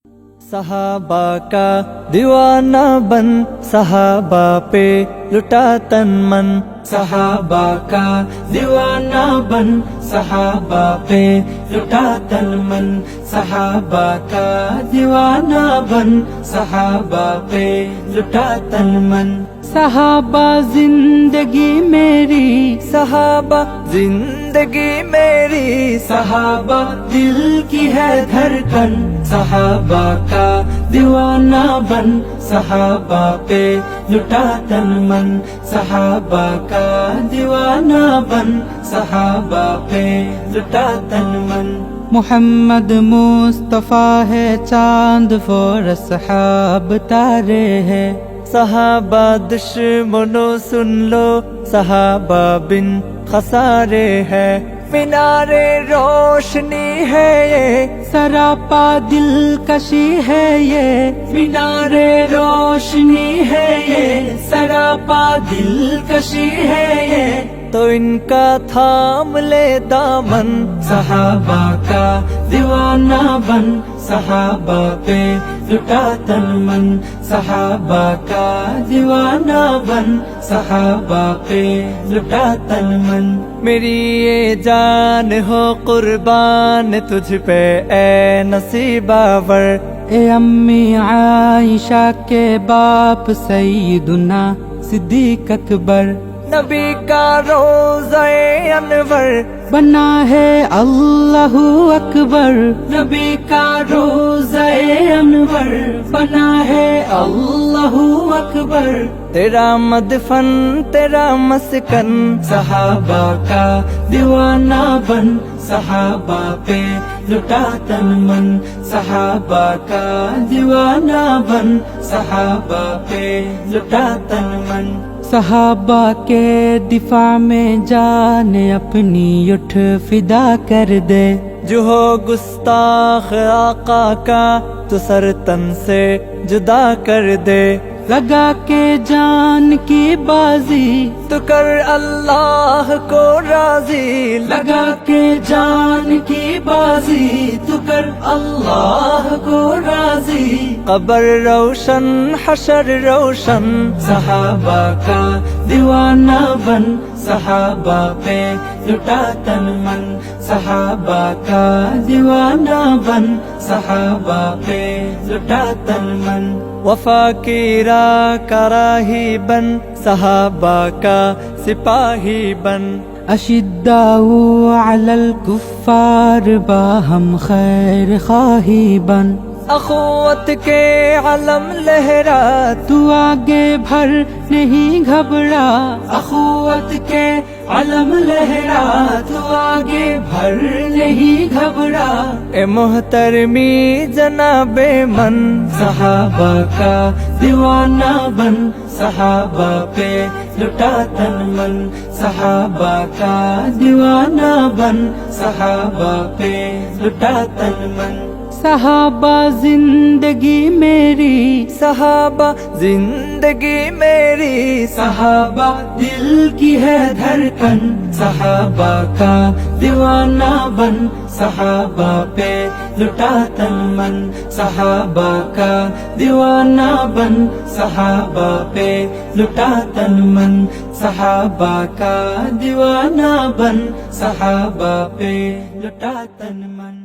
صحابہ کا دیوانہ بن صحابہ پہ لٹا تن من، صحابہ کا دیوانہ بن صحابہ پہ لٹا تن من، صحابہ کا دیوانہ بن صحابہ پہ لٹا تن من۔ صحابہ زندگی میری، صحابہ زندگی میری، صحابہ دل کی ہے دھڑکن، صحابہ کا دیوانہ بن صحابہ پہ لٹا تن من، صحابہ کا دیوانہ بن صحابہ پہ لٹا تن من۔ محمد مصطفیٰ ہے چاند اور اصحاب تارے ہے، صحابہ دشمنوں سن لو صحابہ بن خسارے ہے، مینارے روشنی ہے یہ سراپا دلکشی ہے یہ، مینارے روشنی ہے یہ سراپا دلکشی ہے یہ، تو ان کا تھام لے دامن، صحابہ کا دیوانہ بن صحابہ پہ لٹا تن من، صحابہ کا دیوانہ بن صحابہ پہ لٹا تن من۔ میری یہ جان ہو قربان تجھ پہ اے نصیب آور، اے امی عائشہ کے باپ سیدنا صدیق اکبر، نبی کا روضہ انور بنا ہے اللہ اکبر، نبی کا روضہ انور بنا ہے اللہ اکبر، تیرا مدفن تیرا مسکن، صحابہ کا دیوانہ بن صحابہ پہ لٹا تن من، صحابہ کا دیوانہ بن صحابہ پہ لٹا تن من۔ صحابہ کے دفاع میں جان اپنی اٹھ فدا کر دے، جو ہو گستاخ آقا کا تو سر تن سے جدا کر دے، لگا کے جان کی بازی تو کر اللہ کو راضی، لگا کے جان کی بازی تو کر اللہ کو راضی، قبر روشن حشر روشن، صحابہ کا دیوانہ بن صحابہ پہ لٹا تن من، صحابہ کا دیوانہ بن صحابہ پہ لٹا تن من۔ وفا کی راہ کا راہی بن صحابہ کا سپاہی بن، اشداء علی الکفار باہم خیر خواہی بن، اخوت کے علم لہرا تو آگے بھر نہیں گھبرا، اخوت کے علم لہرا تو آگے بھر نہیں گھبرا، اے محترمی جناب من، صحابہ کا دیوانہ بن صحابہ پہ لٹا تن من، صحابہ کا دیوانہ بن صحابہ پہ لٹا تن من۔ صحابہ زندگی میری، صحابہ زندگی میری، صحابہ دل کی ہے دھڑکن، صحابہ کا دیوانہ بن صحابہ پہ لٹا تن من، صحابہ کا دیوانہ بن صحابہ پہ لٹا تن من، صحابہ کا دیوانہ بن صحابہ پہ لٹا تن من۔